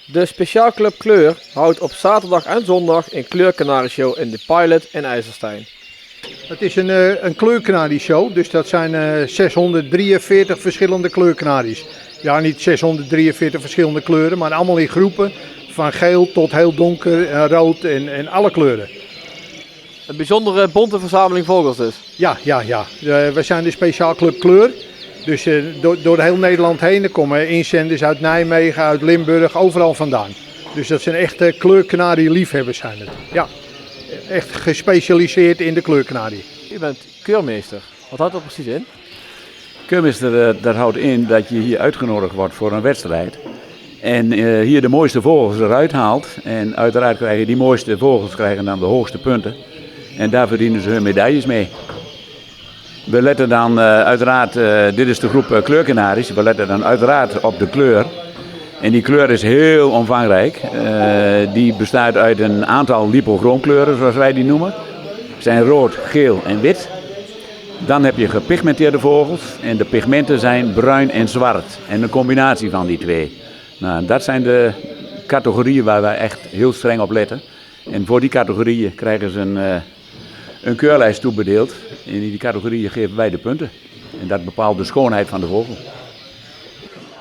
De Speciaalclub Kleur houdt op zaterdag en zondag een kleurkanarieshow in de Pilot in IJsselstein. Het is een kleurkanarieshow, dus dat zijn 643 verschillende kleurkanaries. Ja, niet 643 verschillende kleuren, maar allemaal in groepen. Van geel tot heel donker, rood en alle kleuren. Een bijzondere bonte verzameling vogels dus. Ja. We zijn de Speciaalclub Kleur. Dus door heel Nederland heen. Er komen inzenders uit Nijmegen, uit Limburg, overal vandaan. Dus dat zijn echte kleurkanarie-liefhebbers zijn het. Ja, echt gespecialiseerd in de kleurkanarie. U bent keurmeester. Wat houdt dat precies in? Keurmeester, dat houdt in dat je hier uitgenodigd wordt voor een wedstrijd. En hier de mooiste vogels eruit haalt. En uiteraard krijgen die mooiste vogels dan de hoogste punten. En daar verdienen ze hun medailles mee. We letten dan uiteraard, dit is de groep kleurkanaries, we letten dan uiteraard op de kleur. En die kleur is heel omvangrijk. Die bestaat uit een aantal lipochroomkleuren, zoals wij die noemen. Dat zijn rood, geel en wit. Dan heb je gepigmenteerde vogels en de pigmenten zijn bruin en zwart. En een combinatie van die twee. Nou, dat zijn de categorieën waar wij echt heel streng op letten. En voor die categorieën krijgen ze een keurlijst toebedeeld. In die categorieën geven wij de punten. En dat bepaalt de schoonheid van de vogel.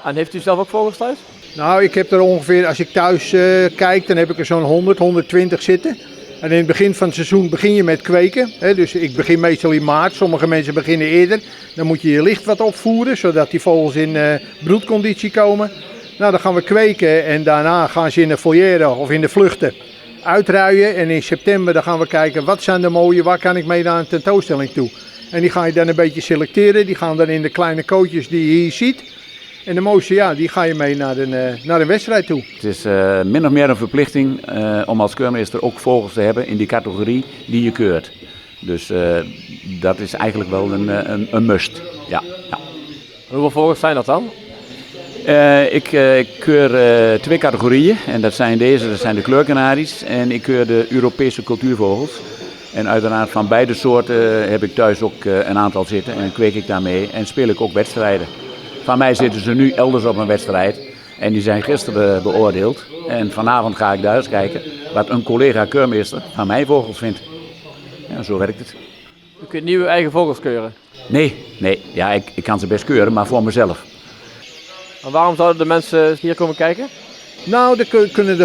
En heeft u zelf ook vogels thuis? Nou, ik heb er ongeveer, als ik thuis kijk, dan heb ik er zo'n 100, 120 zitten. En in het begin van het seizoen begin je met kweken. Hè, dus ik begin meestal in maart. Sommige mensen beginnen eerder. Dan moet je je licht wat opvoeren, zodat die vogels in broedconditie komen. Nou, dan gaan we kweken en daarna gaan ze in de foyer of in de vluchten uitruien. En in september dan gaan we kijken, wat zijn de mooie, waar kan ik mee naar een tentoonstelling toe. En die ga je dan een beetje selecteren. Die gaan dan in de kleine kootjes die je hier ziet. En de mooiste, ja, die ga je mee naar een wedstrijd toe. Het is min of meer een verplichting om als keurmeester ook vogels te hebben in die categorie die je keurt. Dus dat is eigenlijk wel een must. Ja. Hoeveel vogels zijn dat dan? Ik keur 2 categorieën en dat zijn de kleurkanaries en ik keur de Europese cultuurvogels. En uiteraard van beide soorten heb ik thuis ook een aantal zitten en kweek ik daarmee en speel ik ook wedstrijden. Van mij zitten ze nu elders op een wedstrijd en die zijn gisteren beoordeeld. En vanavond ga ik daar eens kijken wat een collega keurmeester van mijn vogels vindt. Ja, zo werkt het. U kunt nieuwe eigen vogels keuren? Nee. Ja, ik kan ze best keuren, maar voor mezelf. En waarom zouden de mensen hier komen kijken? Nou, dan kunnen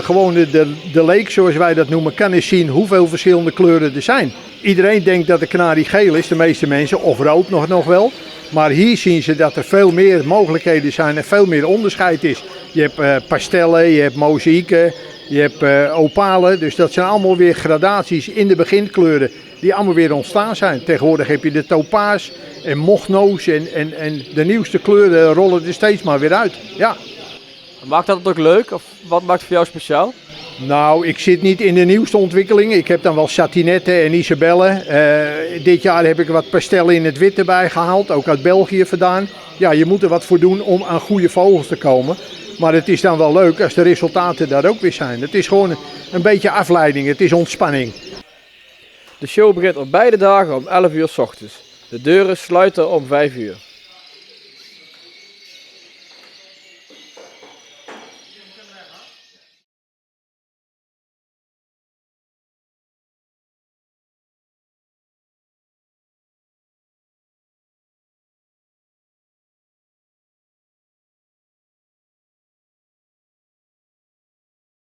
de leek, zoals wij dat noemen, kan eens zien hoeveel verschillende kleuren er zijn. Iedereen denkt dat de kanarie geel is, de meeste mensen, of rood nog wel. Maar hier zien ze dat er veel meer mogelijkheden zijn en veel meer onderscheid is. Je hebt pastellen, je hebt mozaïeken, je hebt opalen. Dus dat zijn allemaal weer gradaties in de beginkleuren die allemaal weer ontstaan zijn. Tegenwoordig heb je de topaas en mochnoos en de nieuwste kleuren rollen er steeds maar weer uit. Ja. Maakt dat het ook leuk? Of wat maakt het voor jou speciaal? Nou, ik zit niet in de nieuwste ontwikkelingen. Ik heb dan wel Satinette en Isabelle. Dit jaar heb ik wat pastellen in het wit erbij gehaald, ook uit België vandaan. Ja, je moet er wat voor doen om aan goede vogels te komen. Maar het is dan wel leuk als de resultaten daar ook weer zijn. Het is gewoon een beetje afleiding, het is ontspanning. De show begint op beide dagen om 11 uur 's ochtends. De deuren sluiten om 5 uur.